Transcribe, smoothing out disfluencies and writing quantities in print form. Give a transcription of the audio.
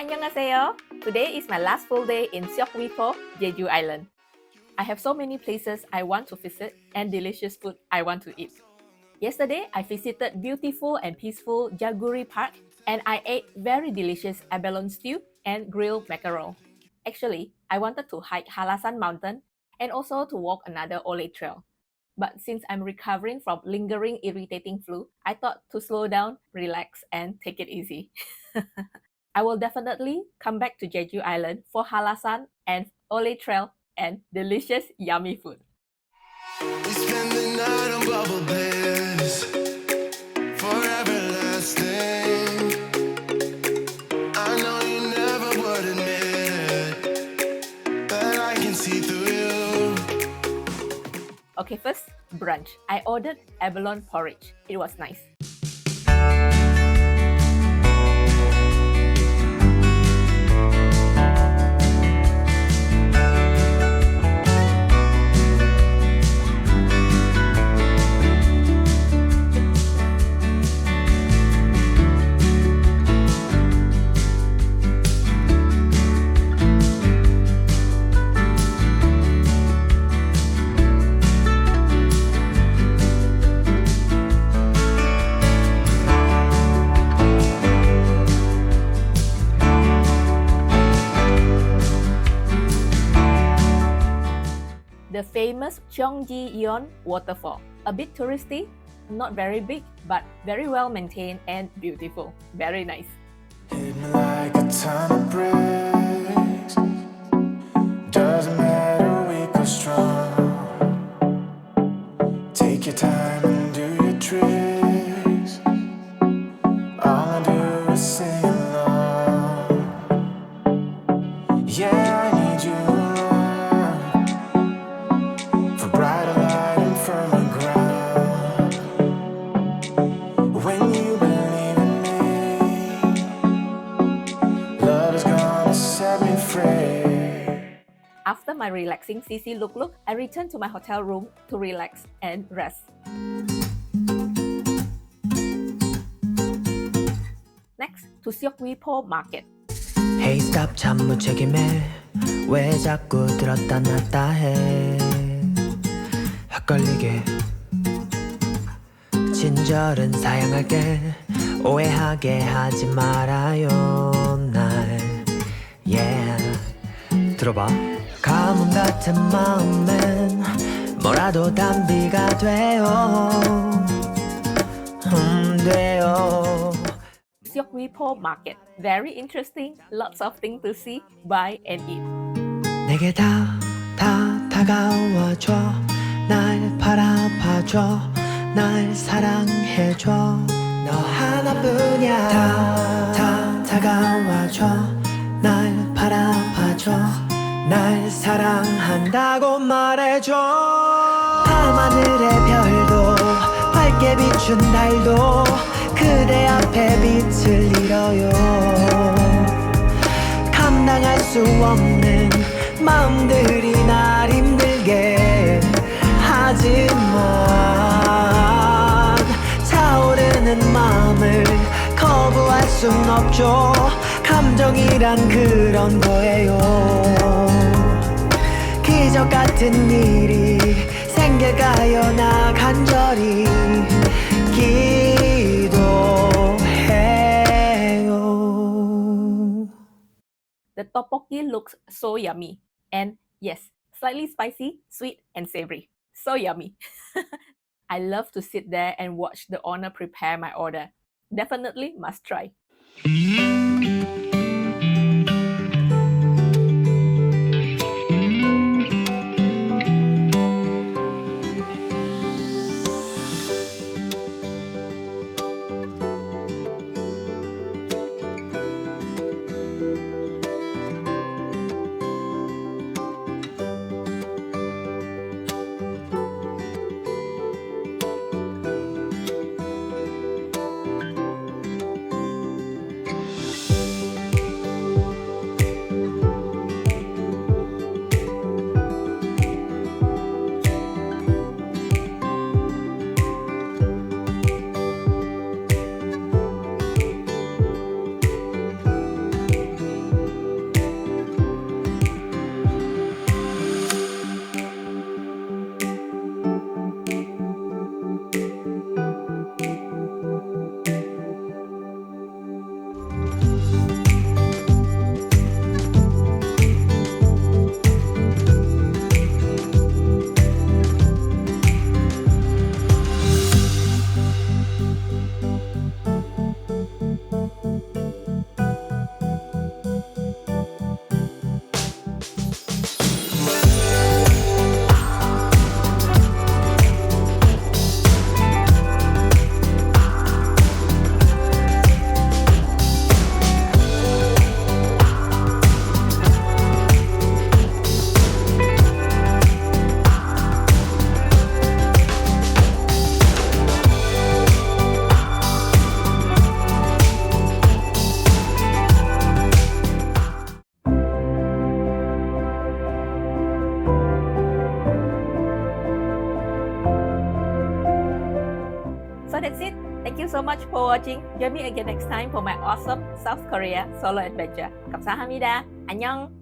안녕하세요. Today is my last full day in Seogwipo, Jeju Island. I have so many places I want to visit and delicious food I want to eat. Yesterday, I visited beautiful and peaceful Jaguri Park and I ate very delicious abalone stew and grilled mackerel. Actually, I wanted to hike Halasan Mountain and also to walk another Ole Trail. But since I'm recovering from lingering irritating flu, I thought to slow down, relax, and take it easy. I will definitely come back to Jeju Island for Halasan and Ole Trail and delicious yummy food. We spend the night on bubble bears, forever lasting. I know you never would admit, but I can see through you. Okay, first, brunch. I ordered abalone porridge. It was nice. The famous Cheonjiyeon Waterfall. A bit touristy, not very big, but very well maintained and beautiful. Very nice. Hit me like a ton of bricks. Doesn't matter, weak or strong. Take your time and do your tricks. All I do is sing along. Yeah, I need you around for brighter light and firmer ground. When you believe in me, love is gonna set me free. After my relaxing CC look, I returned to my hotel room to relax and rest. Next, to Seogwipo Market. Hey stop 참 무책임해 왜 자꾸 들었다 놨다 해 헷갈리게 친절은 사양할게 오해하게 하지 말아요 날 yeah 들어봐 가뭄 같은 마음엔 뭐라도 단비가 돼요 돼요 Seogwipo Market. Very interesting, lots of things to see, buy and eat. 내게 다 다가와줘 날 바라봐줘 날 사랑해줘 너 하나뿐이야 다 다가와줘 날 바라봐줘 날 사랑한다고 말해줘 밤하늘의 별도 밝게 비춘 달도 그대 앞에 빛을 잃어요 감당할 수 없는 마음들이 날 힘들게 하지만 차오르는 마음을 거부할 순 없죠 감정이란 그런 거예요 기적 같은 일이 생길까요 나 간절히 The tteokbokki looks so yummy. And yes, slightly spicy, sweet, and savory. So yummy. I love to sit there and watch the owner prepare my order. Definitely must try. that's it. Thank you so much for watching. Join me again next time for my awesome South Korea solo adventure. 감사합니다. 안녕.